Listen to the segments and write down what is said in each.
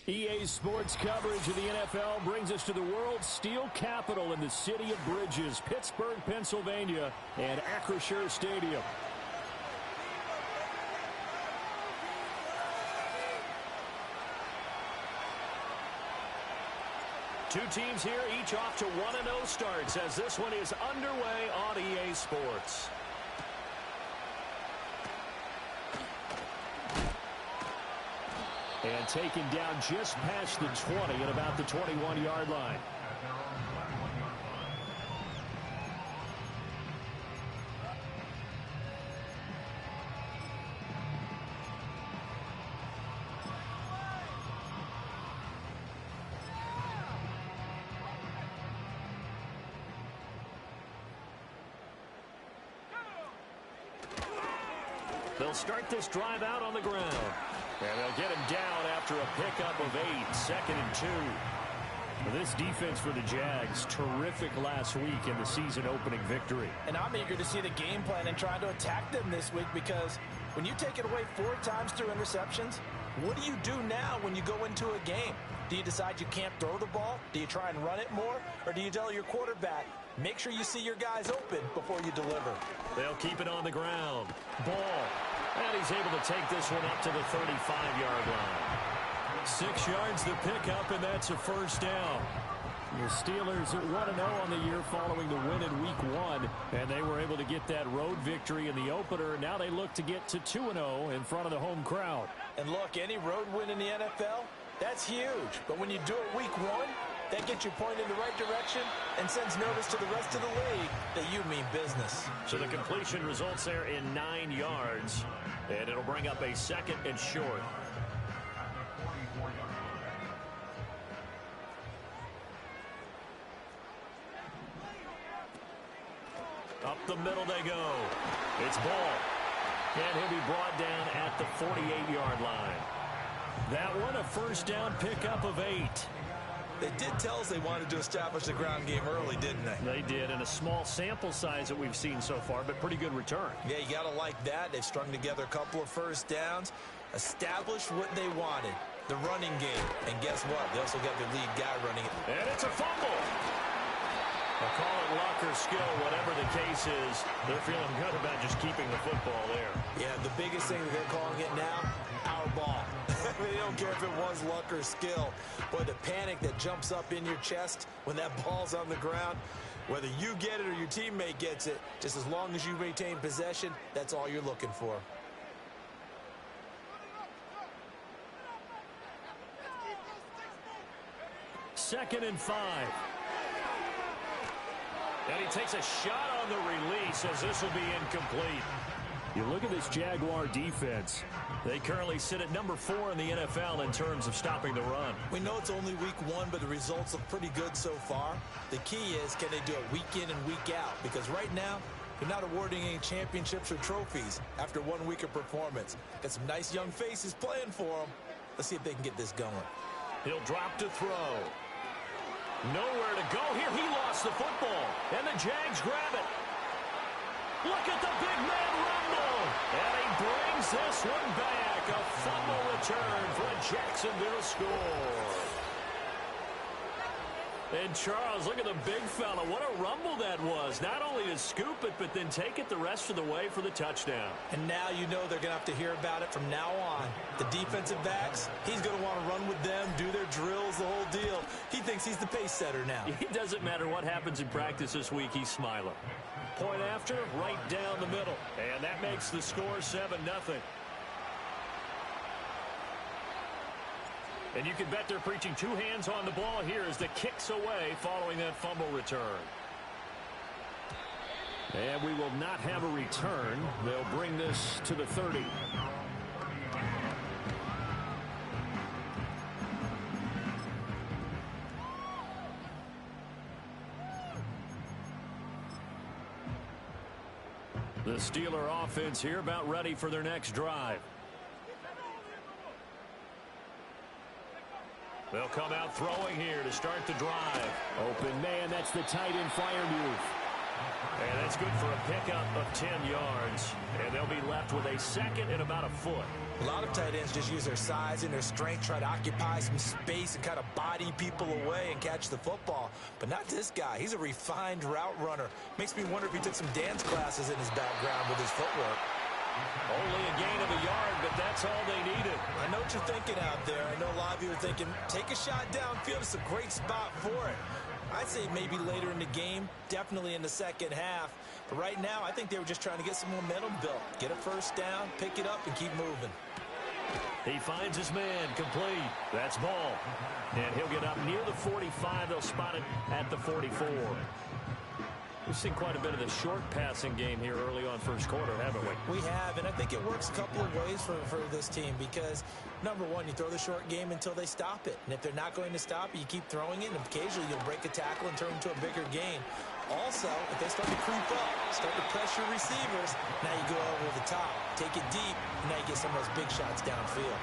EA Sports coverage of the NFL brings us to the world's steel capital in the city of Bridges, Pittsburgh, Pennsylvania, and Acrisure Stadium. Two teams here, each off to 1-0 starts as this one is underway on EA Sports. And taken down just past the 20 at about the 21-yard line. They'll start this drive out on the ground. And they'll get him down after a pickup of 8, 2nd and 2. This defense for the Jags, terrific last week in the season-opening victory. And I'm eager to see the game plan and try to attack them this week because when you take it away 4 times through interceptions, what do you do now when you go into a game? Do you decide you can't throw the ball? Do you try and run it more? Or do you tell your quarterback, make sure you see your guys open before you deliver? They'll keep it on the ground. Ball. And he's able to take this one up to the 35-yard line. 6 yards to pick up, and that's a first down. The Steelers at 1-0 on the year following the win in Week 1, and they were able to get that road victory in the opener. Now they look to get to 2-0 in front of the home crowd. And look, any road win in the NFL, that's huge. But when you do it Week 1, that gets you pointed in the right direction and sends notice to the rest of the league that you mean business. So the completion results there in 9 yards, and it'll bring up a 2nd and short. Up the middle they go. It's Ball. And he'll be brought down at the 48-yard line. That one a first down pickup of 8. They did tell us they wanted to establish the ground game early, didn't they? They did, and a small sample size that we've seen so far, but pretty good return. Yeah, you got to like that. They've strung together a couple of first downs, established what they wanted, the running game. And guess what? They also got their lead guy running it. And it's a fumble. They'll call it luck or skill, whatever the case is. They're feeling good about just keeping the football there. Yeah, the biggest thing that they're calling it now, our ball. They don't care if it was luck or skill. But the panic that jumps up in your chest when that ball's on the ground, whether you get it or your teammate gets it, just as long as you maintain possession, that's all you're looking for. Second and 5. And he takes a shot on the release as this will be incomplete. You look at this Jaguar defense. They currently sit at number 4 in the NFL in terms of stopping the run. We know it's only week 1, but the results look pretty good so far. The key is, can they do it week in and week out? Because right now, they're not awarding any championships or trophies after 1 week of performance. Got some nice young faces playing for them. Let's see if they can get this going. He'll drop to throw. Nowhere to go here. He lost the football. And the Jags grab it. Look at the big man rumble. And he brings this one back. A fumble return for a Jacksonville score. And Charles, look at the big fella. What a rumble that was. Not only to scoop it, but then take it the rest of the way for the touchdown. And now you know they're going to have to hear about it from now on. The defensive backs, he's going to want to run with them, do their drills, the whole deal. He thinks he's the pace setter now. It doesn't matter what happens in practice this week. He's smiling. Point after, right down the middle. And that makes the score 7-0. And you can bet they're preaching 2 hands on the ball here as the kick's away following that fumble return. And we will not have a return. They'll bring this to the 30. The Steeler offense here about ready for their next drive. They'll come out throwing here to start the drive. Open man, that's the tight end flyer move. And that's good for a pickup of 10 yards. And they'll be left with a second and about a foot. A lot of tight ends just use their size and their strength, try to occupy some space and kind of body people away and catch the football. But not this guy. He's a refined route runner. Makes me wonder if he took some dance classes in his background with his footwork. Only a gain of a yard, but that's all they needed. I know what you're thinking out there. I know a lot of you are thinking, take a shot downfield. It's a great spot for it. I'd say maybe later in the game, definitely in the second half. But right now, I think they were just trying to get some momentum built. Get a first down, pick it up, and keep moving. He finds his man, complete. That's ball. And he'll get up near the 45. They'll spot it at the 44. We've seen quite a bit of the short passing game here early on first quarter, haven't we? We have, and I think it works a couple of ways for this team because, number one, you throw the short game until they stop it. And if they're not going to stop it, you keep throwing it, and occasionally you'll break a tackle and turn it into a bigger gain. Also, if they start to creep up, start to pressure receivers, now you go over the top, take it deep, and now you get some of those big shots downfield.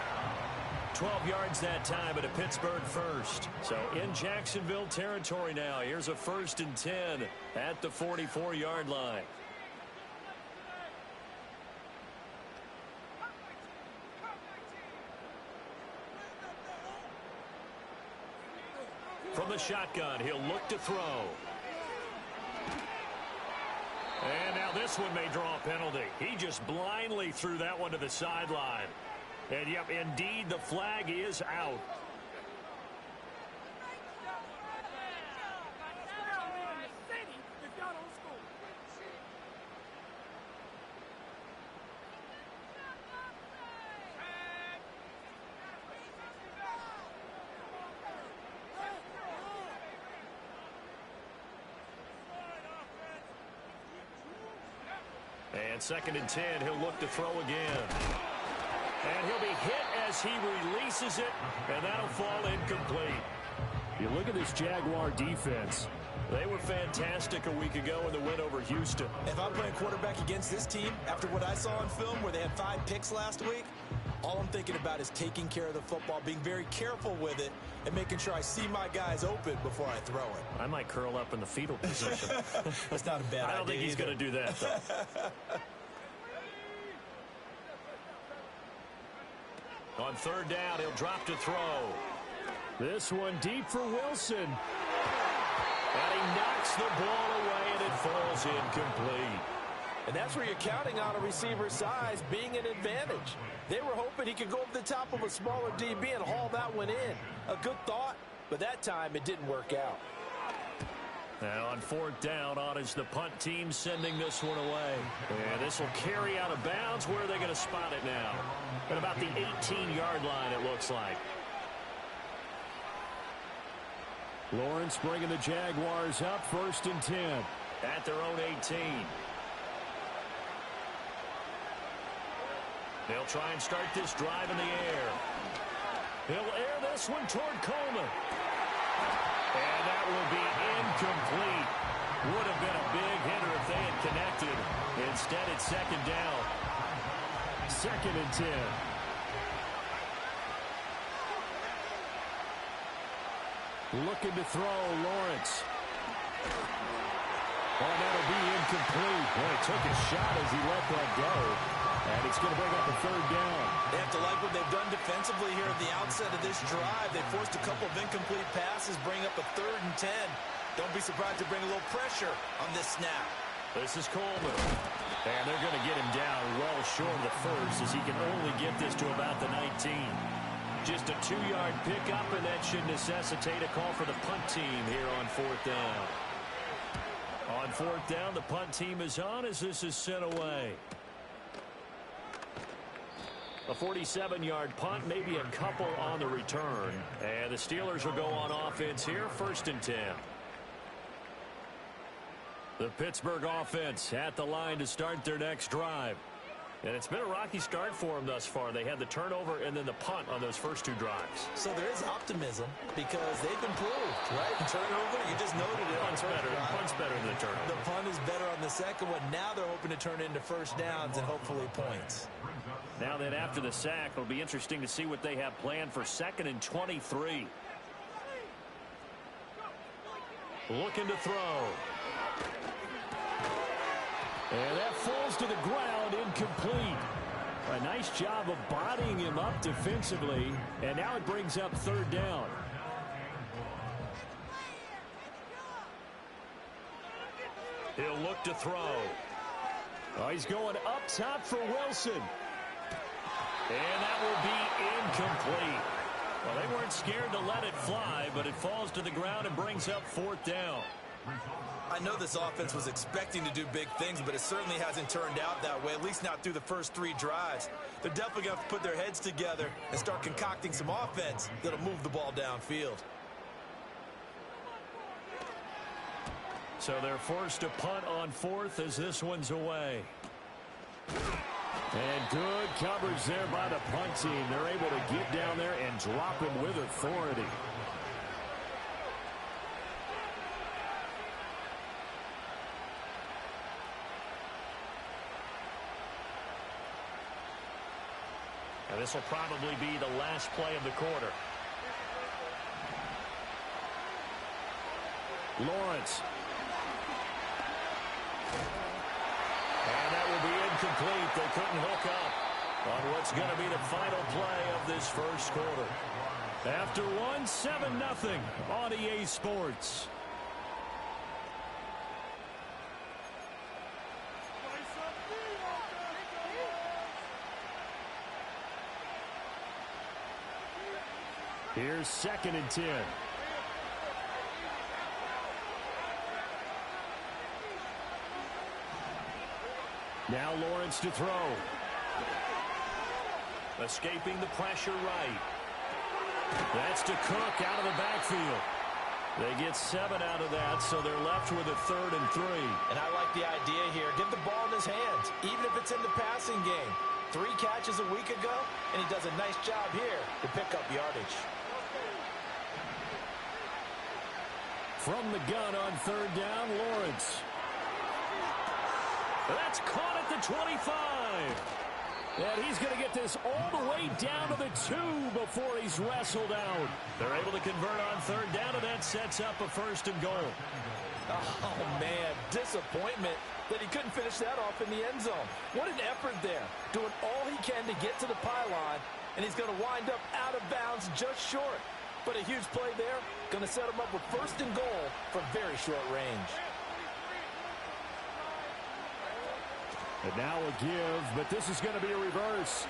12 yards that time at a Pittsburgh first. So in Jacksonville territory now. Here's a 1st and 10 at the 44-yard line. From the shotgun, he'll look to throw. And now this one may draw a penalty. He just blindly threw that one to the sideline. And, yep, indeed, the flag is out. And 2nd and 10, he'll look to throw again. And he'll be hit as he releases it, and that'll fall incomplete. You look at this Jaguar defense. They were fantastic a week ago in the win over Houston. If I'm playing quarterback against this team, after what I saw on film where they had 5 picks last week, all I'm thinking about is taking care of the football, being very careful with it, and making sure I see my guys open before I throw it. I might curl up in the fetal position. That's not a bad idea. I don't think he's going to do that, though. On 3rd down, he'll drop to throw. This one deep for Wilson. And he knocks the ball away, and it falls incomplete. And that's where you're counting on a receiver's size being an advantage. They were hoping he could go over the top of a smaller DB and haul that one in. A good thought, but that time it didn't work out. Now on 4th down, on is the punt team sending this one away. And this will carry out of bounds. Where are they going to spot it now? At about the 18-yard line, it looks like. Lawrence bringing the Jaguars up, 1st and 10 at their own 18. They'll try and start this drive in the air. He'll air this one toward Coleman. And that will be incomplete. Would have been a big hitter if they had connected. Instead, it's 2nd down. 2nd and 10. Looking to throw, Lawrence. Oh, that'll be incomplete. Well, he took a shot as he let that go. And it's going to bring up a 3rd down. They have to like what they've done defensively here at the outset of this drive. They forced a couple of incomplete passes, bring up a 3rd and 10. Don't be surprised to bring a little pressure on this snap. This is Coleman. And they're going to get him down well short of the first as he can only get this to about the 19. Just a 2-yard pickup, and that should necessitate a call for the punt team here on 4th down. On 4th down, the punt team is on as this is sent away. A 47-yard punt, maybe a couple on the return. And the Steelers will go on offense here, 1st and 10. The Pittsburgh offense at the line to start their next drive. And it's been a rocky start for them thus far. They had the turnover and then the punt on those first 2 drives. So there is optimism because they've improved, right? Turnover, you just noted it. Punt's better than the turnover. The punt is better on the second one. Now they're hoping to turn into first downs and hopefully points. Now then, after the sack, it'll be interesting to see what they have planned for 2nd and 23. Looking to throw. And that falls to the ground, incomplete. A nice job of bodying him up defensively, and now it brings up third down. He'll look to throw. Oh, he's going up top for Wilson. And that will be incomplete. Well, they weren't scared to let it fly, but it falls to the ground and brings up fourth down. I know this offense was expecting to do big things, but it certainly hasn't turned out that way, at least not through the first 3 drives. They're definitely going to have to put their heads together and start concocting some offense that'll move the ball downfield. So they're forced to punt on fourth as this one's away. And good coverage there by the punt team. They're able to get down there and drop him with authority. And this will probably be the last play of the quarter. Lawrence. And that will be incomplete. They couldn't hook up on what's going to be the final play of this first quarter. After one, 7-0 on EA Sports. Here's 2nd and 10. Now Lawrence to throw. Escaping the pressure right. That's to Cook out of the backfield. They get 7 out of that, so they're left with a 3rd and 3. And I like the idea here. Get the ball in his hands, even if it's in the passing game. 3 catches a week ago, and he does a nice job here to pick up yardage. From the gun on 3rd down, Lawrence. That's caught at the 25. And he's going to get this all the way down to the 2 before he's wrestled out. They're able to convert on 3rd down, and that sets up a 1st and goal. Oh, man, disappointment that he couldn't finish that off in the end zone. What an effort there, doing all he can to get to the pylon, and he's going to wind up out of bounds just short. But a huge play there, going to set him up with 1st and goal from very short range. And now a give, but this is going to be a reverse.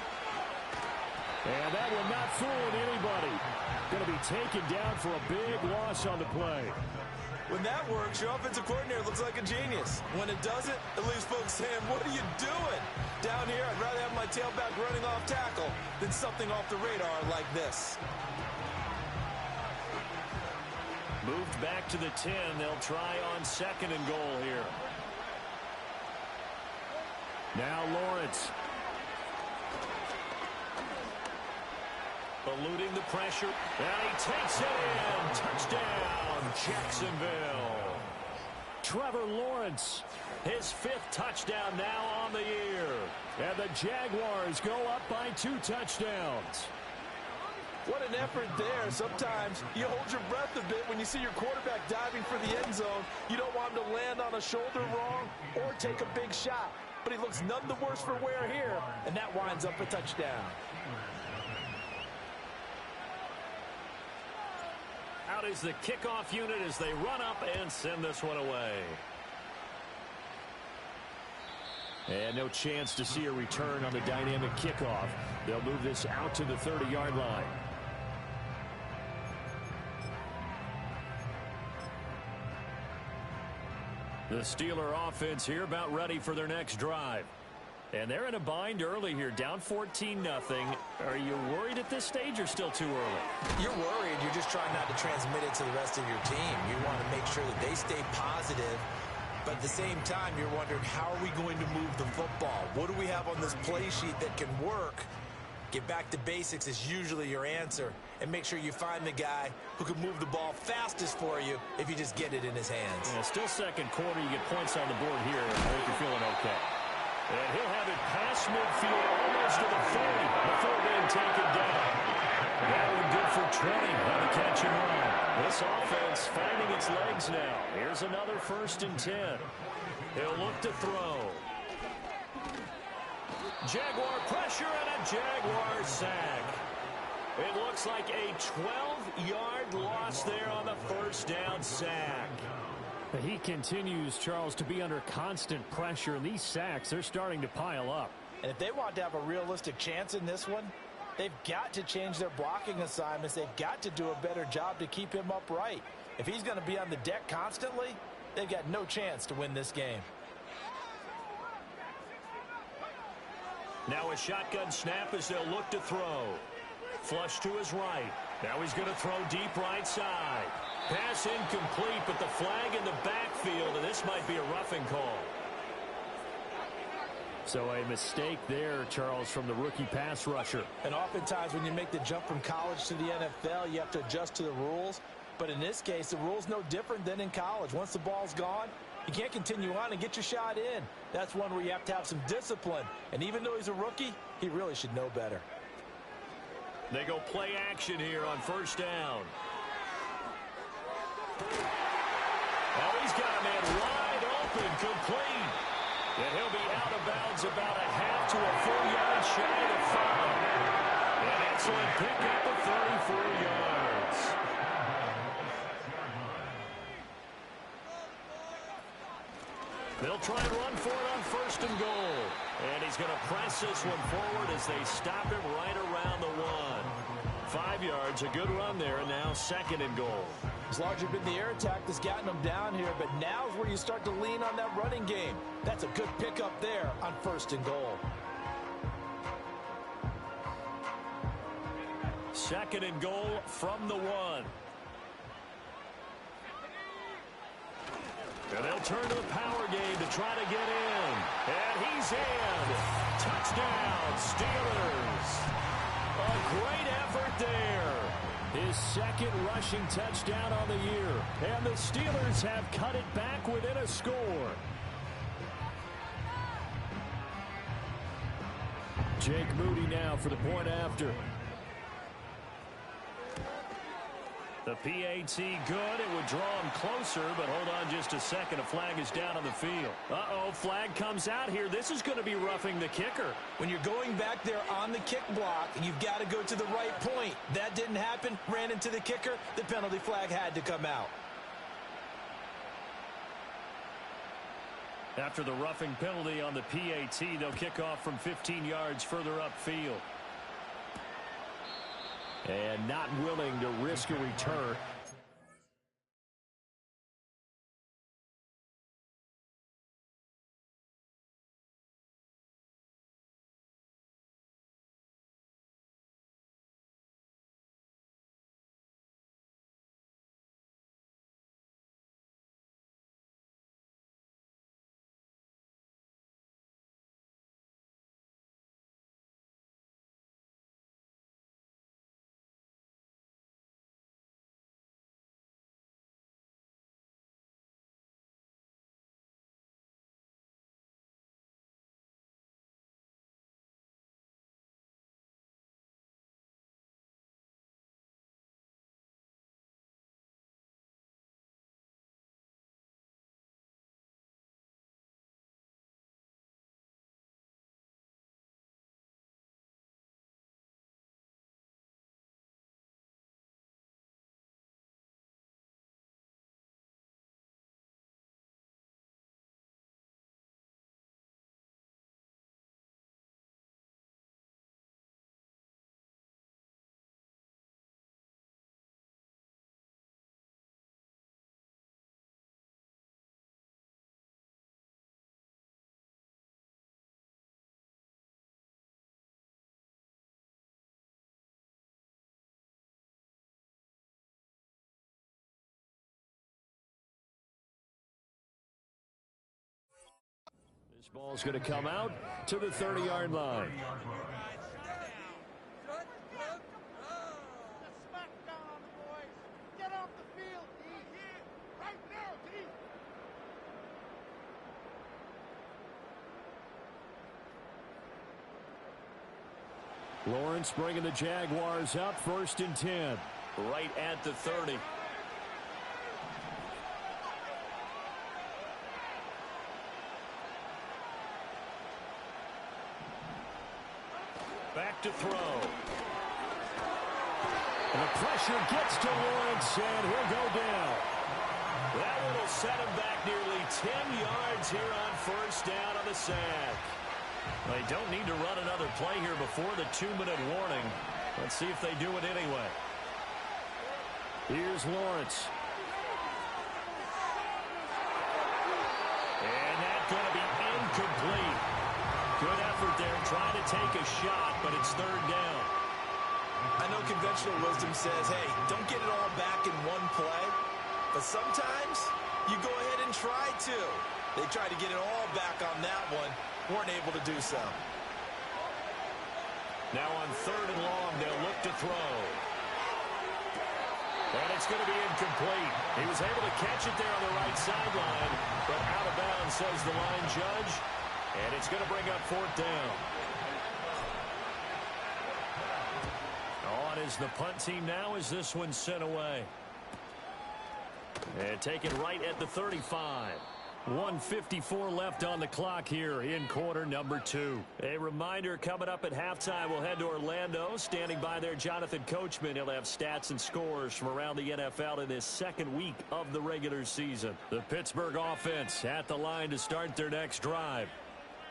And that will not fool anybody. Going to be taken down for a big loss on the play. When that works, your offensive coordinator looks like a genius. When it doesn't, it leaves folks saying, what are you doing? Down here, I'd rather have my tailback running off tackle than something off the radar like this. Moved back to the 10. They'll try on 2nd and goal here. Now Lawrence. Eluding the pressure. And he takes it in. Touchdown, Jacksonville. Trevor Lawrence, his 5th touchdown now on the year. And the Jaguars go up by 2 touchdowns. What an effort there. Sometimes you hold your breath a bit when you see your quarterback diving for the end zone. You don't want him to land on a shoulder wrong or take a big shot. But he looks none the worse for wear here, and that winds up a touchdown. Out is the kickoff unit as they run up and send this one away. And no chance to see a return on the dynamic kickoff. They'll move this out to the 30-yard line. The Steeler offense here about ready for their next drive. And they're in a bind early here, down 14-0. Are you worried at this stage or still too early? You're worried. You're just trying not to transmit it to the rest of your team. You want to make sure that they stay positive. But at the same time, you're wondering, how are we going to move the football? What do we have on this play sheet that can work? Get back to basics is usually your answer. And make sure you find the guy who can move the ball fastest for you if you just get it in his hands. Yeah, still 2nd quarter. You get points on the board here. I think you're feeling okay. And he'll have it past midfield almost to the 40 before being taken down. That one good for 20 on the catch and run. This offense finding its legs now. Here's another 1st and 10. He'll look to throw. Jaguar pressure and a Jaguar sack. It looks like a 12-yard loss there on the first down sack. He continues, Charles, to be under constant pressure, and these sacks, they're starting to pile up. And if they want to have a realistic chance in this one, they've got to change their blocking assignments. They've got to do a better job to keep him upright. If he's going to be on the deck constantly, they've got no chance to win this game. Now a shotgun snap as they'll look to throw. Flush to his right. Now he's going to throw deep right side. Pass incomplete, but the flag in the backfield, and this might be a roughing call. So a mistake there, Charles, from the rookie pass rusher. And oftentimes when you make the jump from college to the NFL, you have to adjust to the rules. But in this case, the rule's no different than in college. Once the ball's gone, you can't continue on and get your shot in. That's one where you have to have some discipline. And even though he's a rookie, he really should know better. They go play action here on first down. Oh, he's got a man wide open, complete. And he'll be out of bounds about a half to a full yard shy of 5. An excellent pickup of 34 yards. They'll try and run for it on first and goal. And he's going to press this one forward as they stop him right around the 1. 5 yards, a good run there, and now second and goal. It's largely been the air attack that's gotten them down here, but now is where you start to lean on that running game. That's a good pickup there on first and goal. Second and goal from the 1. And they'll turn to the power game to try to get in. And he's in. Touchdown, Steelers. A great effort there. His second rushing touchdown on the year. And the Steelers have cut it back within a score. Jake Moody now for the point after. The PAT good. It would draw him closer, but hold on just a second. A flag is down on the field. Uh-oh, flag comes out here. This is going to be roughing the kicker. When you're going back there on the kick block, you've got to go to the right point. That didn't happen. Ran into the kicker. The penalty flag had to come out. After the roughing penalty on the PAT, they'll kick off from 15 yards further upfield. And not willing to risk a return. This ball's going to come out to the 30-yard line. Lawrence bringing the Jaguars up, 1st and 10. Right at the 30. to throw. And the pressure gets to Lawrence, and he'll go down. That one will set him back nearly 10 yards here on first down on the sack. They don't need to run another play here before the 2-minute warning. Let's see if they do it anyway. Here's Lawrence. And that's going to be incomplete. Good effort there, trying to take a shot, but it's third down. I know conventional wisdom says, hey, don't get it all back in one play. But sometimes you go ahead and try to. They tried to get it all back on that one. Weren't able to do so. Now on third and long, they'll look to throw. And it's going to be incomplete. He was able to catch it there on the right sideline, but out of bounds, says the line judge. And it's going to bring up fourth down. On is the punt team now as this one's sent away. And taken right at the 35. 1:54 left on the clock here in quarter number 2. A reminder, coming up at halftime, we'll head to Orlando. Standing by there, Jonathan Coachman. He'll have stats and scores from around the NFL in this second week of the regular season. The Pittsburgh offense at the line to start their next drive.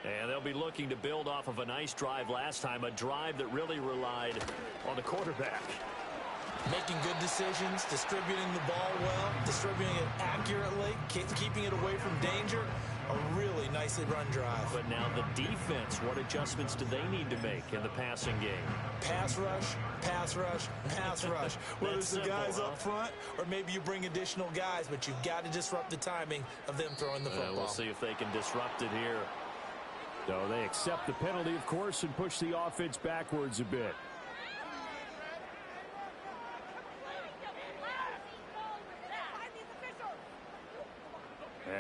And they'll be looking to build off of a nice drive last time, a drive that really relied on the quarterback. Making good decisions, distributing the ball well, distributing it accurately, keeping it away from danger. A really nicely run drive. But now the defense, what adjustments do they need to make in the passing game? Pass rush, pass rush, pass rush. Whether it's the guys up front or maybe you bring additional guys, but you've got to disrupt the timing of them throwing the football. We'll see if they can disrupt it here. So they accept the penalty, of course, and push the offense backwards a bit.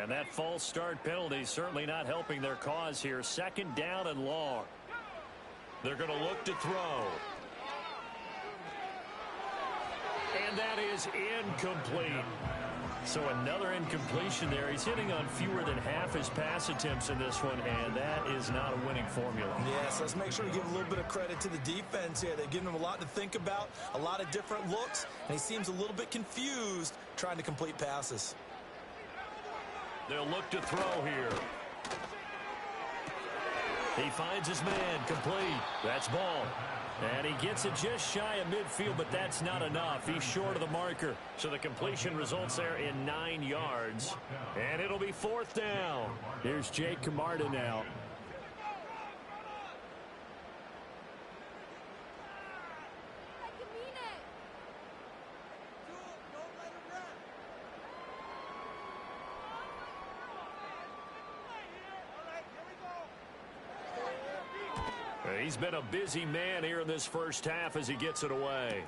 And that false start penalty certainly not helping their cause here. Second down and long. They're going to look to throw. And that is incomplete. So another incompletion there. He's hitting on fewer than half his pass attempts in this one, and that is not a winning formula. Yes, let's make sure we give a little bit of credit to the defense here. They've given him a lot to think about, a lot of different looks, and he seems a little bit confused trying to complete passes. They'll look to throw here. He finds his man, complete. That's ball. And he gets it just shy of midfield, but that's not enough. He's short of the marker. So the completion results there in 9 yards. And it'll be fourth down. Here's Jake Camarda now. He's been a busy man here in this first half as he gets it away.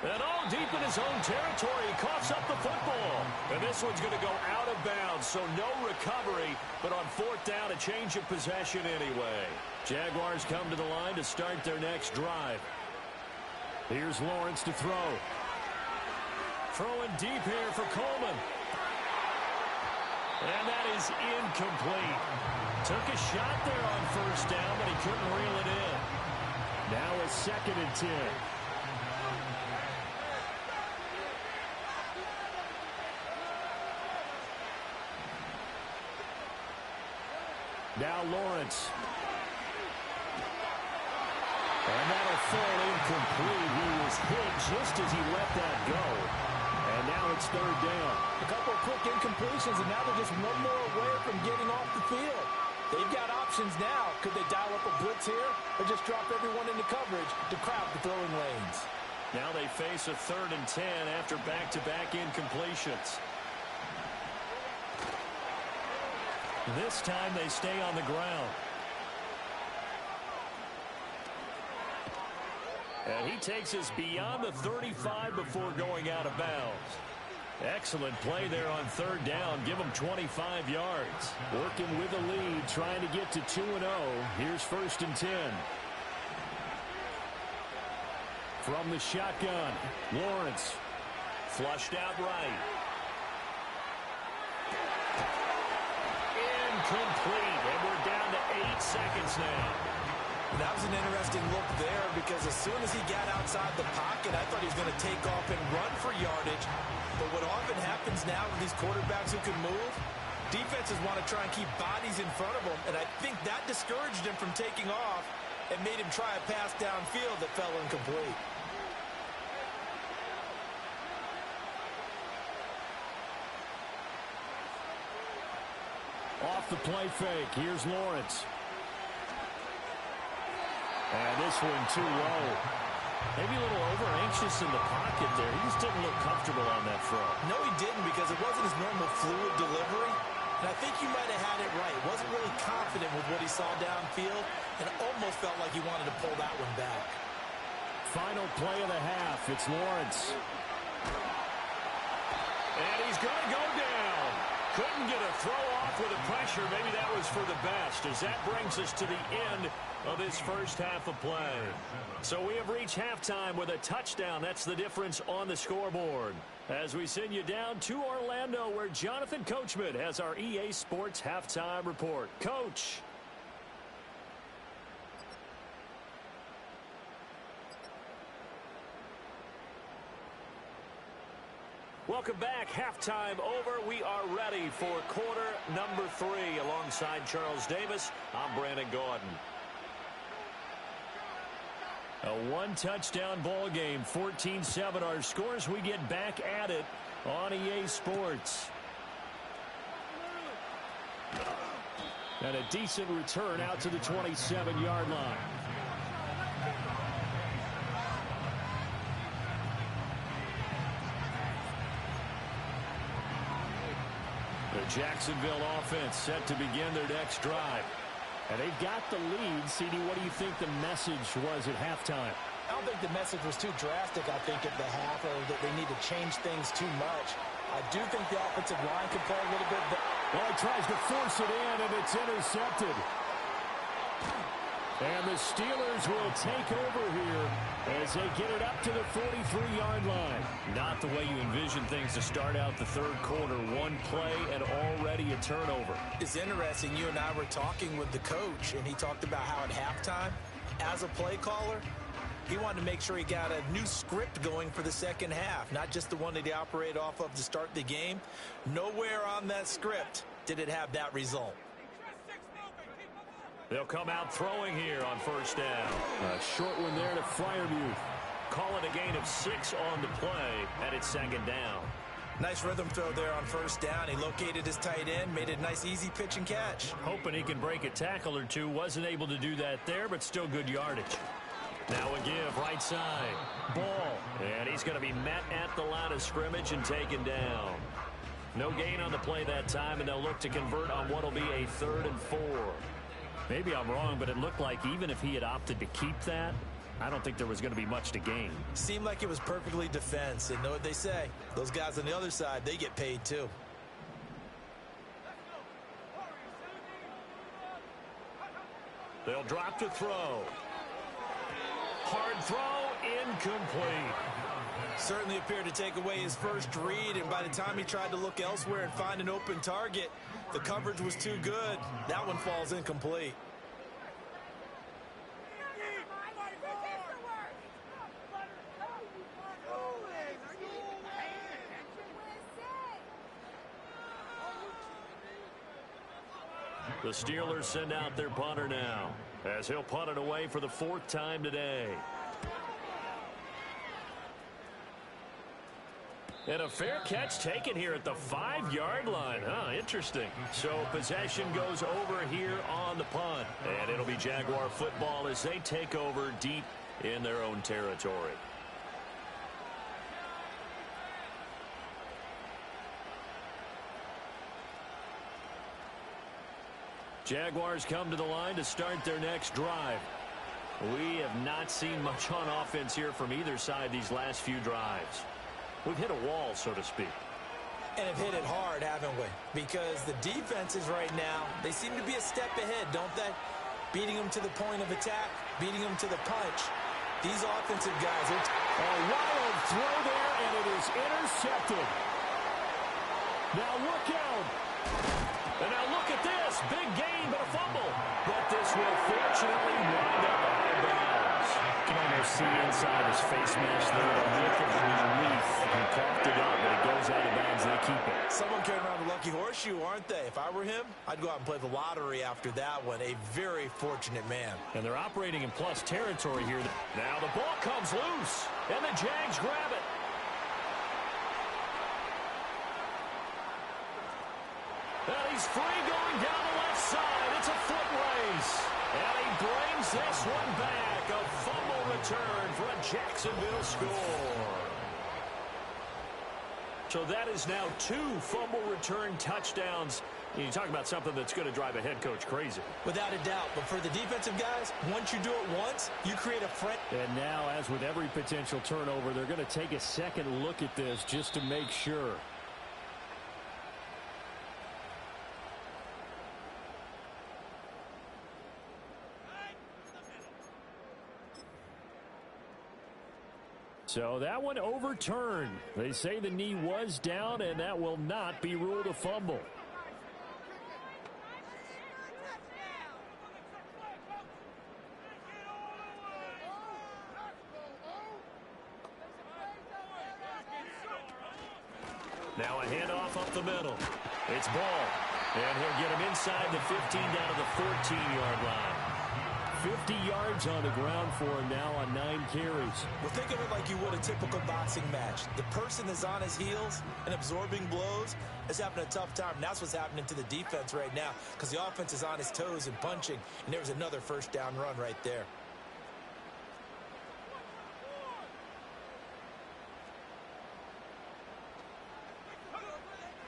And all deep in his own territory, he coughs up the football. And this one's going to go out of bounds, so no recovery. But on fourth down, a change of possession anyway. Jaguars come to the line to start their next drive. Here's Lawrence to throw. Throwing deep here for Coleman. And that is incomplete. Took a shot there on first down, but he couldn't reel it in. Now it's 2nd and 10. Now Lawrence. And that'll fall incomplete. He was hit just as he let that go. And now it's third down. A couple of quick incompletions, and now they're just one more away from getting off the field. They've got options now. Could they dial up a blitz here or just drop everyone into coverage to crowd the throwing lanes? Now they face a 3rd and 10 after back-to-back incompletions. This time they stay on the ground. And he takes us beyond the 35 before going out of bounds. Excellent play there on third down. Give him 25 yards. Working with a lead, trying to get to 2-0. Here's 1st and 10. From the shotgun, Lawrence. Flushed out right. Incomplete. And we're down to 8 seconds now. And that was an interesting look there because as soon as he got outside the pocket, I thought he was going to take off and run for yardage. But what often happens now with these quarterbacks who can move, defenses want to try and keep bodies in front of them, and I think that discouraged him from taking off and made him try a pass downfield that fell incomplete. Off the play fake, here's Lawrence. And this one too low. Maybe a little over-anxious in the pocket there. He just didn't look comfortable on that throw. No, he didn't because it wasn't his normal fluid delivery. And I think you might have had it right. Wasn't really confident with what he saw downfield and almost felt like he wanted to pull that one back. Final play of the half. It's Lawrence. And he's going to go down. Couldn't get a throw off with the pressure. Maybe that was for the best, as that brings us to the end of this first half of play. So we have reached halftime with a touchdown. That's the difference on the scoreboard. As we send you down to Orlando, where Jonathan Coachman has our EA Sports halftime report. Coach. Welcome back. Halftime over. We are ready for quarter number 3. Alongside Charles Davis, I'm Brandon Gaudin. A one-touchdown ball game, 14-7. Our scores, we get back at it on EA Sports. And a decent return out to the 27-yard line. The Jacksonville offense set to begin their next drive. And they've got the lead. CD, what do you think the message was at halftime? I don't think the message was too drastic, I think, at the half, or that they need to change things too much. I do think the offensive line can play a little bit better. Well, he tries to force it in, and it's intercepted. And the Steelers will take over here as they get it up to the 43-yard line. Not the way you envision things to start out the third quarter. One play and already a turnover. It's interesting. You and I were talking with the coach, and he talked about how at halftime, as a play caller, he wanted to make sure he got a new script going for the second half, not just the one that he operated off of to start the game. Nowhere on that script did it have that result. They'll come out throwing here on first down. A short one there to Freiermuth. Call it a gain of 6 on the play, and it's second down. Nice rhythm throw there on first down. He located his tight end, made it a nice easy pitch and catch. Hoping he can break a tackle or two. Wasn't able to do that there, but still good yardage. Now a give, right side. Ball. And he's going to be met at the line of scrimmage and taken down. No gain on the play that time, and they'll look to convert on what will be a 3rd and 4. Maybe I'm wrong, but it looked like even if he had opted to keep that, I don't think there was going to be much to gain. Seemed like it was perfectly defense, and know what they say. Those guys on the other side, they get paid too. They'll drop to throw. Hard throw, incomplete. Certainly appeared to take away his first read, and by the time he tried to look elsewhere and find an open target, the coverage was too good. That one falls incomplete. The Steelers send out their punter now, as he'll punt it away for the 4th time today. And a fair catch taken here at the 5-yard line. Interesting. So possession goes over here on the punt. And it'll be Jaguar football as they take over deep in their own territory. Jaguars come to the line to start their next drive. We have not seen much on offense here from either side these last few drives. We've hit a wall, so to speak. And have hit it hard, haven't we? Because the defenses right now, they seem to be a step ahead, don't they? Beating them to the point of attack, beating them to the punch. These offensive guys are... A wild throw there, and it is intercepted. Now look out. And now look at this. Big gain, but a fumble. But this will fortunately wind up see inside his face mask there. A look of relief. He coughed it up, but it goes out of bounds. They keep it. Someone carrying around a lucky horseshoe, aren't they? If I were him, I'd go out and play the lottery after that one. A very fortunate man. And they're operating in plus territory here. Now the ball comes loose, and the Jags grab it. And he's free going down the left side. It's a foot race. And he brings this one back. A fumble return for a Jacksonville score. So that is now 2 fumble return touchdowns. You talk about something that's going to drive a head coach crazy. Without a doubt. But for the defensive guys, once you do it once, you create a friend. And now, as with every potential turnover, they're going to take a second look at this just to make sure. So that one overturned. They say the knee was down, and that will not be ruled a fumble. Now a handoff up the middle. It's Ball. And he'll get him inside the 15 down to the 14-yard line. 50 yards on the ground for him now on 9 carries. Well, think of it like you would a typical boxing match. The person is on his heels and absorbing blows is having a tough time. And that's what's happening to the defense right now because the offense is on his toes and punching. And there's another first down run right there.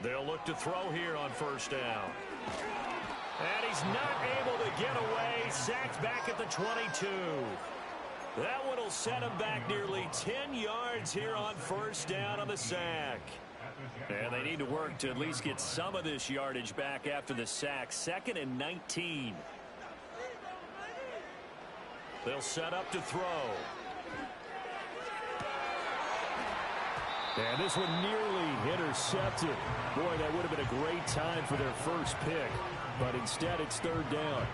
They'll look to throw here on first down. And he's not able to get away. Sacked back at the 22. That one will set him back nearly 10 yards here on first down on the sack. And they need to work to at least get some of this yardage back after the sack. 2nd and 19. They'll set up to throw. And this one nearly intercepted. Boy, that would have been a great time for their first pick. But instead, it's 3rd down.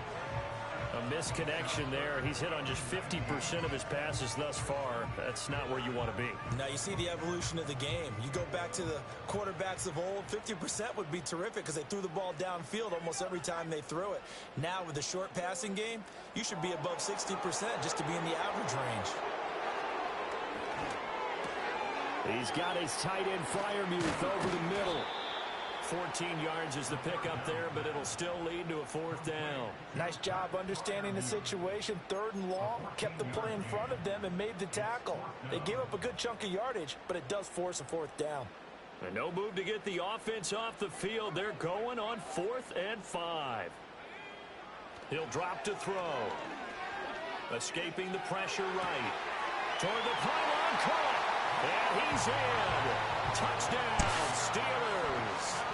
A misconnection there. He's hit on just 50% of his passes thus far. That's not where you want to be. Now you see the evolution of the game. You go back to the quarterbacks of old, 50% would be terrific because they threw the ball downfield almost every time they threw it. Now with the short passing game, you should be above 60% just to be in the average range. He's got his tight end Freiermuth over the middle. 14 yards is the pickup there, but it'll still lead to a 4th down. Nice job understanding the situation. 3rd and long, kept the play in front of them and made the tackle. They gave up a good chunk of yardage, but it does force a 4th down. And no move to get the offense off the field. They're going on 4th and 5. He'll drop to throw. Escaping the pressure right. Toward the pylon, caught. And he's in. Touchdown, Steelers.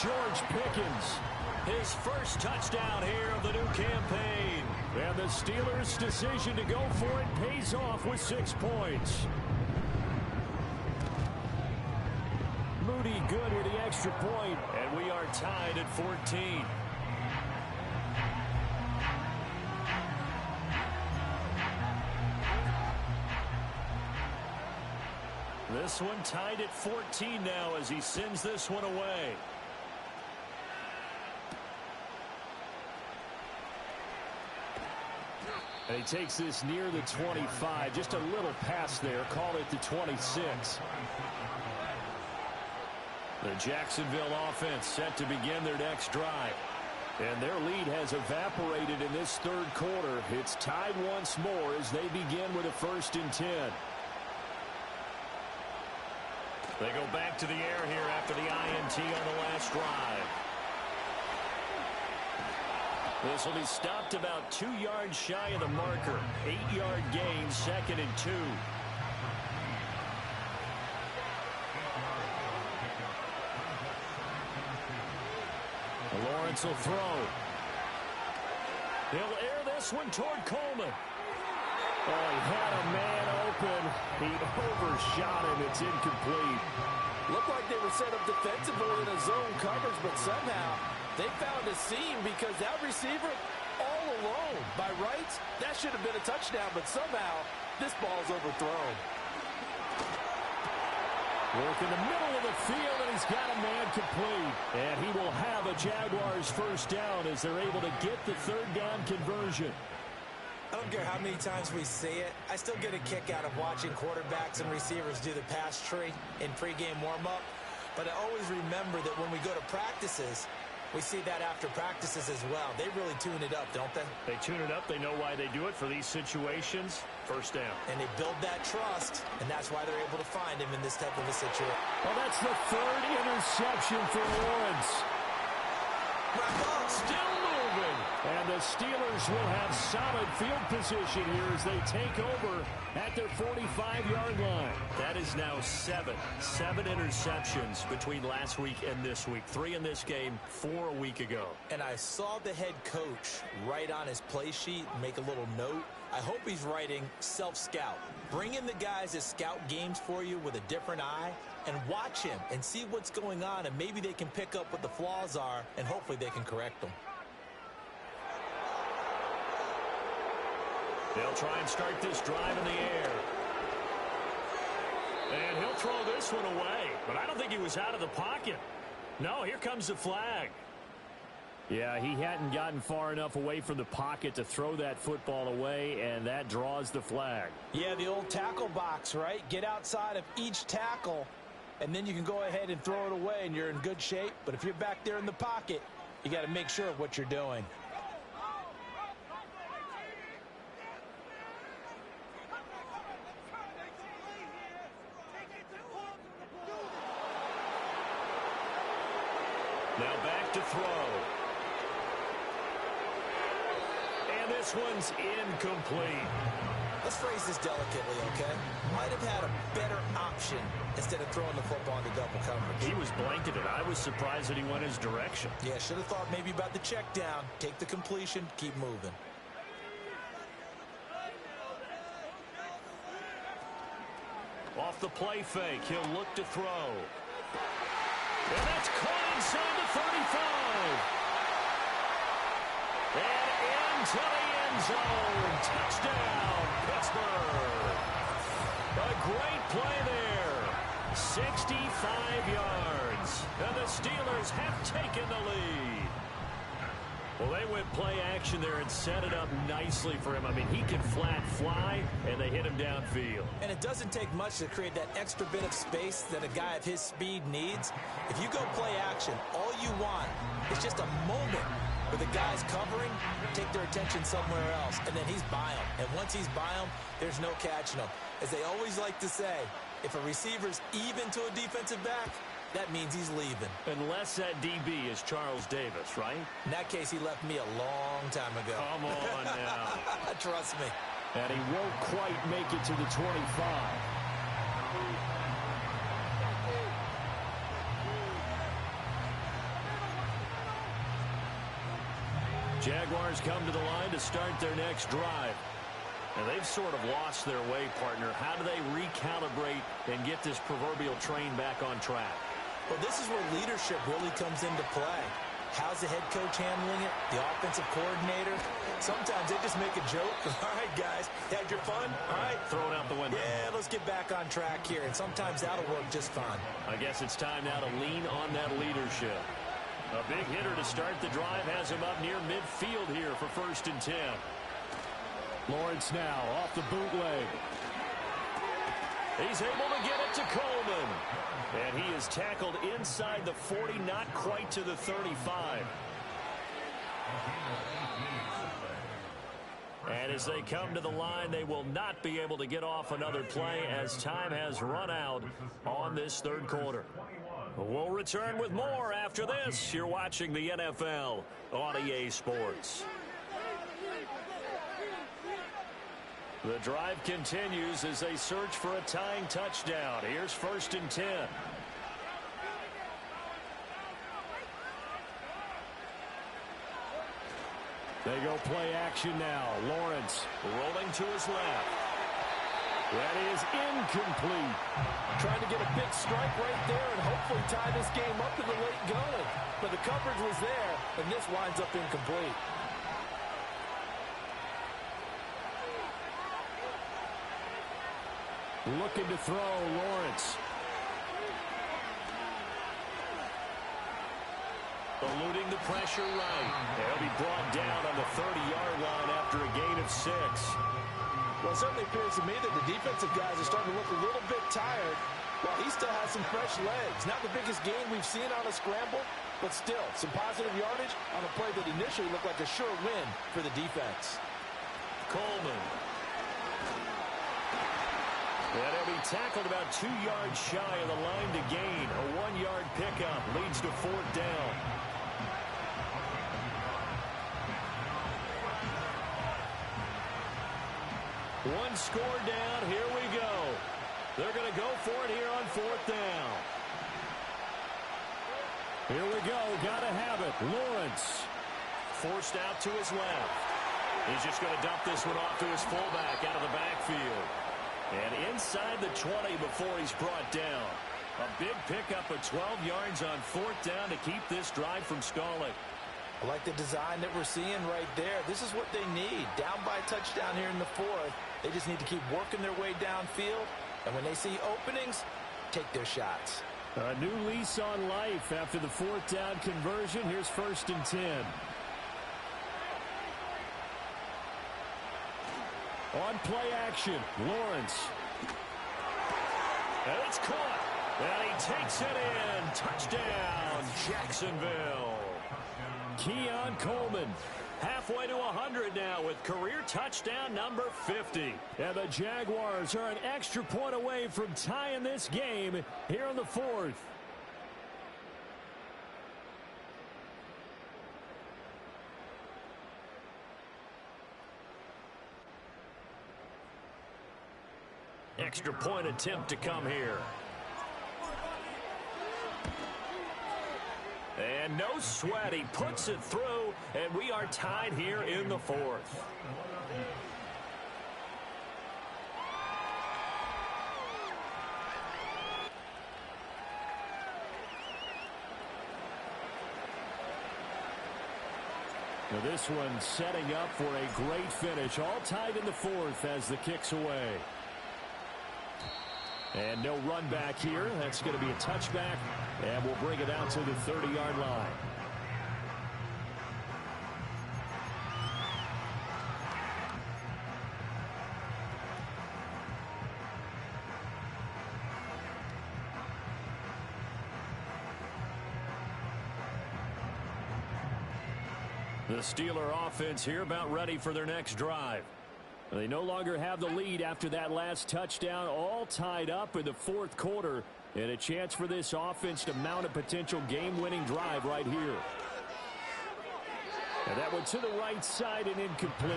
George Pickens. His first touchdown here of the new campaign. And the Steelers' decision to go for it pays off with 6 points. Moody good with the extra point. And we are tied at 14. This one tied at 14 now as he sends this one away. And he takes this near the 25. Just a little pass there. Call it the 26. The Jacksonville offense set to begin their next drive. And their lead has evaporated in this 3rd quarter. It's tied once more as they begin with a 1st and 10. They go back to the air here after the INT on the last drive. This will be stopped about 2 yards shy of the marker. 8-yard gain, 2nd and 2. Lawrence will throw. He'll air this one toward Coleman. Oh, he had a man open. He overshot him. It's incomplete. Looked like they were set up defensively in a zone coverage, but somehow they found a seam because that receiver all alone. By rights, that should have been a touchdown, but somehow this ball's overthrown. Work in the middle of the field, and he's got a man complete. And he will have a Jaguars first down as they're able to get the third down conversion. I don't care how many times we see it. I still get a kick out of watching quarterbacks and receivers do the pass tree in pregame warm-up. But I always remember that when we go to practices, we see that after practices as well. They really tune it up, don't they? They tune it up. They know why they do it for these situations. First down. And they build that trust, and that's why they're able to find him in this type of a situation. Well, that's the third interception for Lawrence. Still moving. And the Steelers will have solid field position here as they take over at their 45-yard line. That is now seven interceptions between last week and this week. 3 in this game, 4 a week ago. And I saw the head coach write on his play sheet, make a little note. I hope he's writing self-scout. Bring in the guys that scout games for you with a different eye and watch him and see what's going on, and maybe they can pick up what the flaws are, and hopefully they can correct them. They'll try and start this drive in the air. And he'll throw this one away, but I don't think he was out of the pocket. No, here comes the flag. Yeah, he hadn't gotten far enough away from the pocket to throw that football away, and that draws the flag. Yeah, the old tackle box, right? Get outside of each tackle, and then you can go ahead and throw it away, and you're in good shape. But if you're back there in the pocket, you got to make sure of what you're doing. Now back to throw. And this one's incomplete. Let's phrase this delicately, okay? Might have had a better option instead of throwing the football into double coverage. He was blanketed. I was surprised that he went his direction. Yeah, should have thought maybe about the check down. Take the completion, keep moving. Off the play fake, he'll look to throw. And that's caught inside the 35. And into the end zone. Touchdown, Pittsburgh. A great play there. 65 yards. And the Steelers have taken the lead. Well, they went play action there and set it up nicely for him. I mean, he can flat fly, and they hit him downfield. And it doesn't take much to create that extra bit of space that a guy of his speed needs. If you go play action, all you want is just a moment where the guy's covering, take their attention somewhere else, and then he's by him. And once he's by him, there's no catching him. As they always like to say, if a receiver's even to a defensive back, that means he's leaving. Unless that DB is Charles Davis, right? In that case, he left me a long time ago. Come on now. Trust me. And he won't quite make it to the 25. Jaguars come to the line to start their next drive. And they've sort of lost their way, partner. How do they recalibrate and get this proverbial train back on track? Well, this is where leadership really comes into play. How's the head coach handling it? The offensive coordinator? Sometimes they just make a joke. All right, guys, had your fun? All right. Throw it out the window. Yeah, let's get back on track here. And sometimes that'll work just fine. I guess it's time now to lean on that leadership. A big hitter to start the drive has him up near midfield here for 1st and 10. Lawrence now off the bootleg. He's able to get it to Coleman. And he is tackled inside the 40, not quite to the 35. And as they come to the line, they will not be able to get off another play as time has run out on this third quarter. We'll return with more after this. You're watching the NFL on EA Sports. The drive continues as they search for a tying touchdown. Here's 1st and 10. They go play action now. Lawrence rolling to his left. That is incomplete. Trying to get a big strike right there and hopefully tie this game up in the late going. But the coverage was there, and this winds up incomplete. Looking to throw, Lawrence. Eluding the pressure right. They'll be brought down on the 30-yard line after a gain of 6. Well, it certainly appears to me that the defensive guys are starting to look a little bit tired while he still has some fresh legs. Not the biggest gain we've seen on a scramble, but still some positive yardage on a play that initially looked like a sure win for the defense. Coleman. And he'll be tackled about 2 yards shy of the line to gain. A 1-yard pickup leads to 4th down. One score down. Here we go. They're going to go for it here on 4th down. Here we go. Got to have it. Lawrence. Forced out to his left. He's just going to dump this one off to his fullback out of the backfield. And inside the 20 before he's brought down. A big pickup of 12 yards on 4th down to keep this drive from stalling. I like the design that we're seeing right there. This is what they need. Down by a touchdown here in the 4th. They just need to keep working their way downfield. And when they see openings, take their shots. A new lease on life after the 4th down conversion. Here's 1st and 10. On play action, Lawrence. And it's caught. And he takes it in. Touchdown, Jacksonville. Keon Coleman. Halfway to 100 now with career touchdown number 50. And the Jaguars are an extra point away from tying this game here in the 4th. Extra point attempt to come here. And no sweat. He puts it through, and we are tied here in the 4th. Now this one setting up for a great finish. All tied in the 4th as the kick's away. And no run back here. That's going to be a touchback. And we'll bring it out to the 30-yard line. The Steeler offense here about ready for their next drive. They no longer have the lead after that last touchdown, all tied up in the 4th quarter, and a chance for this offense to mount a potential game-winning drive right here. And that one to the right side and incomplete.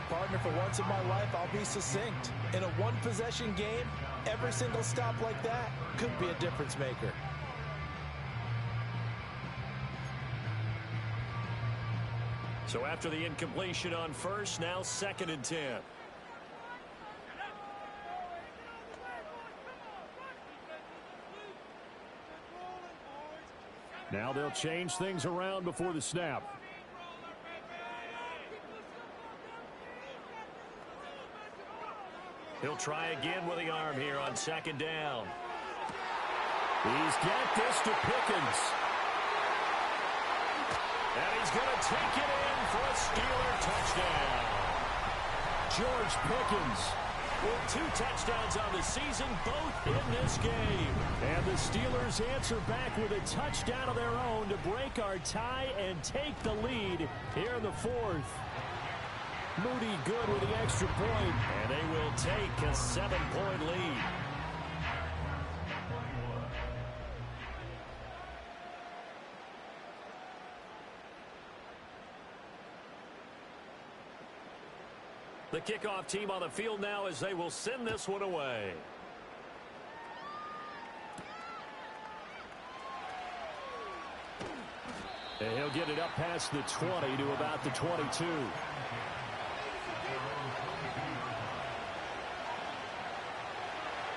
Partner, for once in my life, I'll be succinct. In a one-possession game, every single stop like that could be a difference maker. So after the incompletion on 1st, now 2nd and 10. Now they'll change things around before the snap. He'll try again with the arm here on 2nd down. He's got this to Pickens. And he's going to take it in for a Steeler touchdown. George Pickens with 2 touchdowns on the season, both in this game. And the Steelers answer back with a touchdown of their own to break our tie and take the lead here in the 4th. Moody good with the extra point. And they will take a 7-point lead. The kickoff team on the field now as they will send this one away. And he'll get it up past the 20 to about the 22.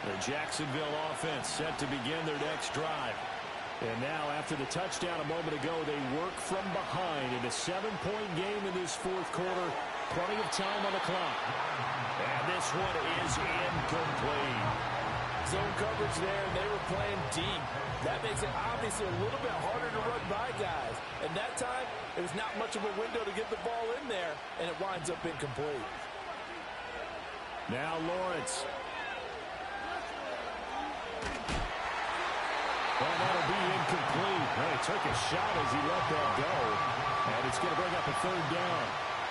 The Jacksonville offense set to begin their next drive. And now, after the touchdown a moment ago, they work from behind in a 7-point game in this 4th quarter. Plenty of time on the clock. And this one is incomplete. Zone coverage there, and they were playing deep. That makes it obviously a little bit harder to run by guys. And that time, it was not much of a window to get the ball in there, and it winds up incomplete. Now Lawrence. Well, that'll be incomplete. Well, he took a shot as he let that go. And it's going to bring up a third down.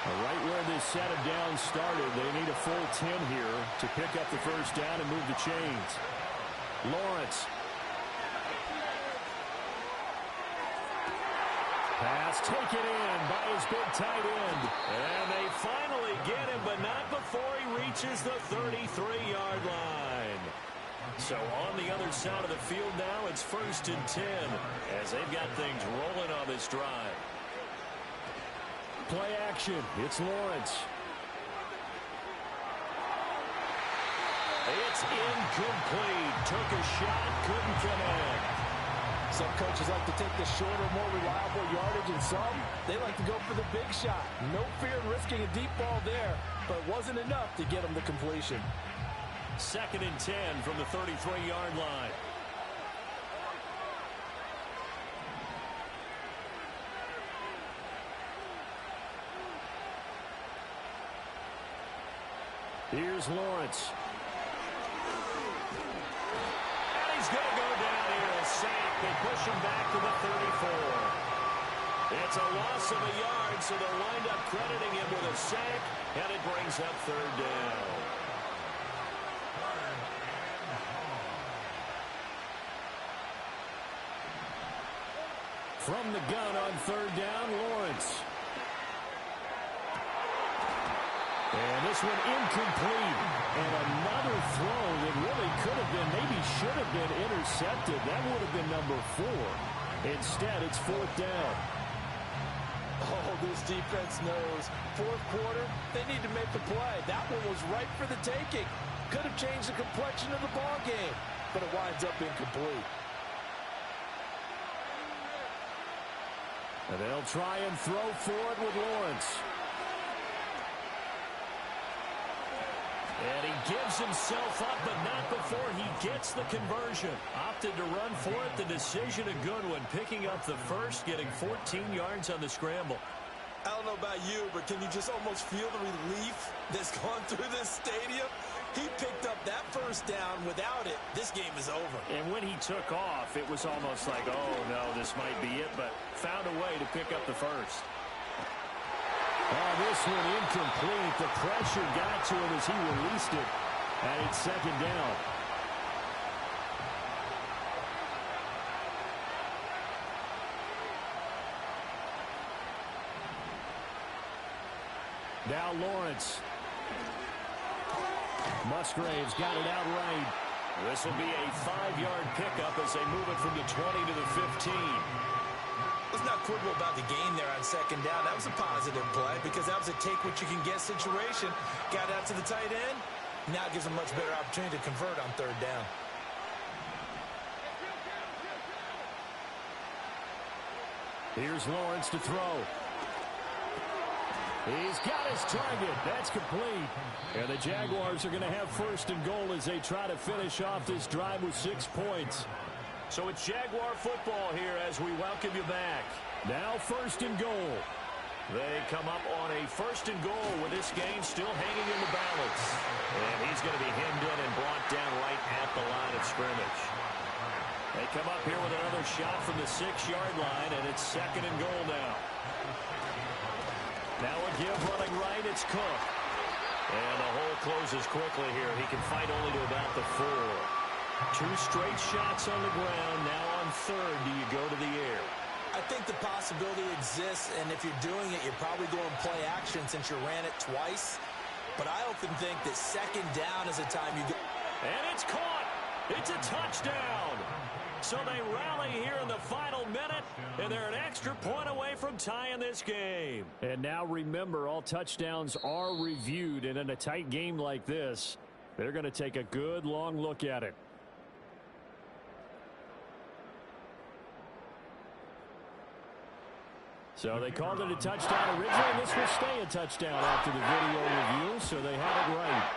Right where this set of downs started, they need a full 10 here to pick up the first down and move the chains. Lawrence. Pass taken in by his big tight end. And they finally get him, but not before he reaches the 33-yard line. So on the other side of the field now, it's 1st and 10 as they've got things rolling on this drive. Play action. It's Lawrence. It's incomplete. Took a shot, couldn't connect. Some coaches like to take the shorter, more reliable yardage, and some, they like to go for the big shot. No fear in risking a deep ball there, but it wasn't enough to get them the completion. 2nd and 10 from the 33-yard line. Here's Lawrence. And he's going to go down here. A sack. They push him back to the 34. It's a loss of a yard, so they'll wind up crediting him with a sack, and it brings up 3rd down. From the gun on 3rd down, Lawrence. And this one incomplete. And another throw that really could have been, maybe should have been intercepted. That would have been number 4. Instead, it's 4th down. Oh, this defense knows. 4th quarter, they need to make the play. That one was ripe for the taking. Could have changed the complexion of the ball game, but it winds up incomplete. And they'll try and throw for it with Lawrence. And he gives himself up, but not before he gets the conversion. Opted to run for it. The decision a good one. Picking up the first, getting 14 yards on the scramble. I don't know about you, but can you just almost feel the relief that's gone through this stadium? He picked up that first down. Without it, this game is over. And when he took off, it was almost like, oh, no, this might be it, but found a way to pick up the first. Oh, this one incomplete. The pressure got to him as he released it. And it's 2nd down. Now Lawrence. Musgrave's got it out right. This will be a 5-yard pickup as they move it from the 20 to the 15. Let's not quibble about the gain there on 2nd down. That was a positive play because that was a take-what-you-can-get situation. Got out to the tight end. Now it gives them a much better opportunity to convert on 3rd down. Here's Lawrence to throw. He's got his target. That's complete. And the Jaguars are going to have 1st and goal as they try to finish off this drive with 6 points. So it's Jaguar football here as we welcome you back. Now 1st and goal. They come up on a 1st and goal with this game still hanging in the balance. And he's going to be hemmed in and brought down right at the line of scrimmage. They come up here with another shot from the 6-yard line, and it's 2nd and goal now. Now a give running right, it's Cook. And the hole closes quickly here. He can fight only to about the 4. 2 straight shots on the ground. Now on 3rd, do you go to the air? I think the possibility exists, and if you're doing it, you're probably going play action since you ran it twice. But I often think that 2nd down is a time you go. And it's caught. It's a touchdown. So they rally here in the final minute, and they're an extra point away from tying this game. And now remember, all touchdowns are reviewed, and in a tight game like this, they're going to take a good long look at it. So they called it a touchdown originally, and this will stay a touchdown after the video review, so they had it right.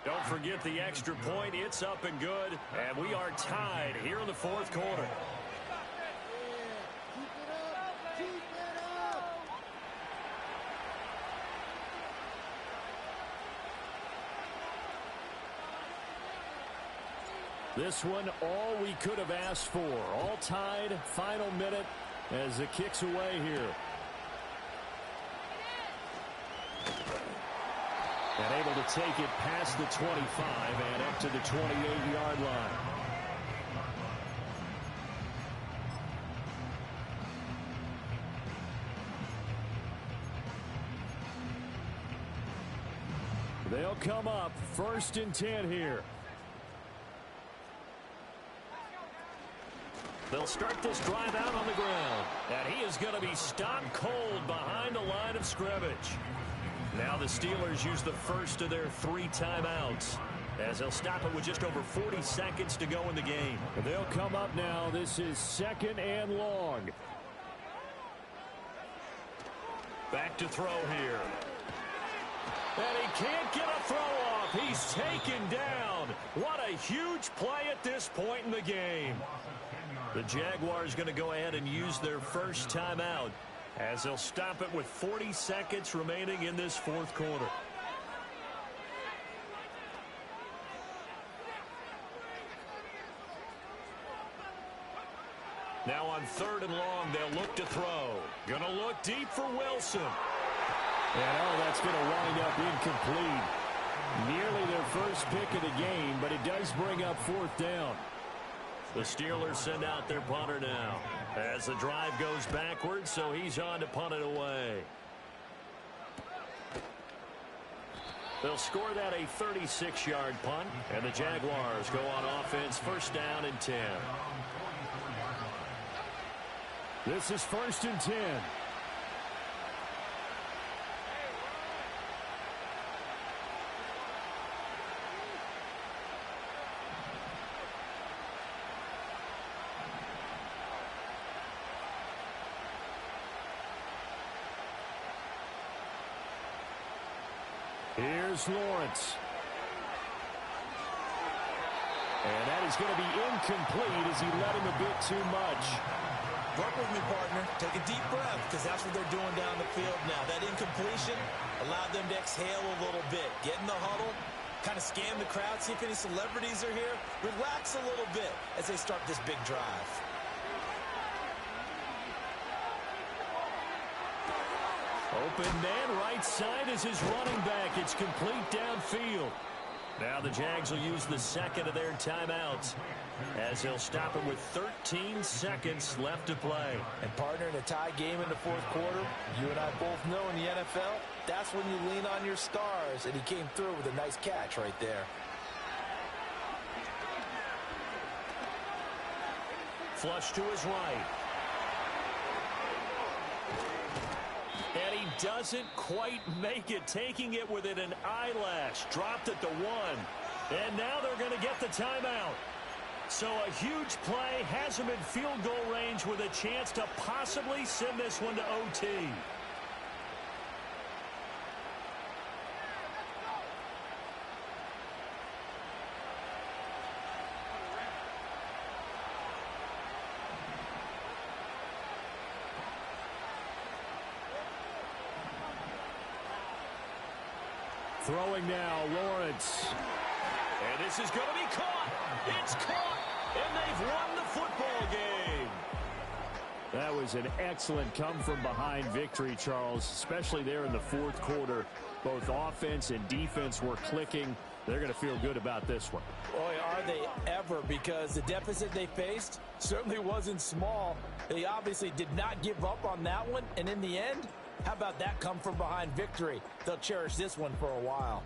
Don't forget the extra point. It's up and good, and we are tied here in the fourth quarter. This one, all we could have asked for. All tied, final minute as it kicks away here. And able to take it past the 25 and up to the 28-yard line. They'll come up 1st and 10 here. They'll start this drive out on the ground. And he is going to be stopped cold behind the line of scrimmage. Now the Steelers use the first of their 3 timeouts, as they'll stop it with just over 40 seconds to go in the game. They'll come up now. This is 2nd and long. Back to throw here. And he can't get a throw off. He's taken down. What a huge play at this point in the game. The Jaguars going to go ahead and use their first timeout, as they'll stop it with 40 seconds remaining in this fourth quarter. Now on 3rd and long, they'll look to throw. Going to look deep for Wilson. And that's going to wind up incomplete. Nearly their first pick of the game, but it does bring up 4th down. The Steelers send out their punter now, as the drive goes backwards, so he's on to punt it away. They'll score that a 36-yard punt, and the Jaguars go on offense, 1st down and 10. This is 1st and 10. Here's Lawrence. And that is going to be incomplete as he led him a bit too much. Work with me, partner. Take a deep breath, because that's what they're doing down the field now. That incompletion allowed them to exhale a little bit. Get in the huddle, kind of scan the crowd, see if any celebrities are here. Relax a little bit as they start this big drive. Open man, right side is his running back. It's complete downfield. Now the Jags will use the 2nd of their timeouts, as they'll stop it with 13 seconds left to play. And partner, in a tie game in the fourth quarter, you and I both know in the NFL, that's when you lean on your stars, and he came through with a nice catch right there. Flush to his right. And he doesn't quite make it, taking it within an eyelash. Dropped at the 1. And now they're going to get the timeout. So a huge play has him in field goal range with a chance to possibly send this one to OT. Throwing now, Lawrence. And this is going to be caught. It's caught. And they've won the football game. That was an excellent come-from-behind victory, Charles, especially there in the fourth quarter. Both offense and defense were clicking. They're going to feel good about this one. Boy, are they ever, because the deficit they faced certainly wasn't small. They obviously did not give up on that one, and in the end, how about that come-from-behind victory? They'll cherish this one for a while.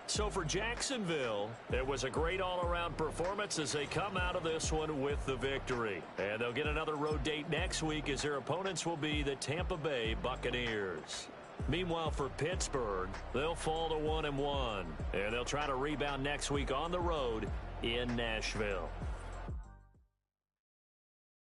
So for Jacksonville, it was a great all-around performance as they come out of this one with the victory. And they'll get another road date next week, as their opponents will be the Tampa Bay Buccaneers. Meanwhile, for Pittsburgh, they'll fall to 1-1, and they'll try to rebound next week on the road in Nashville.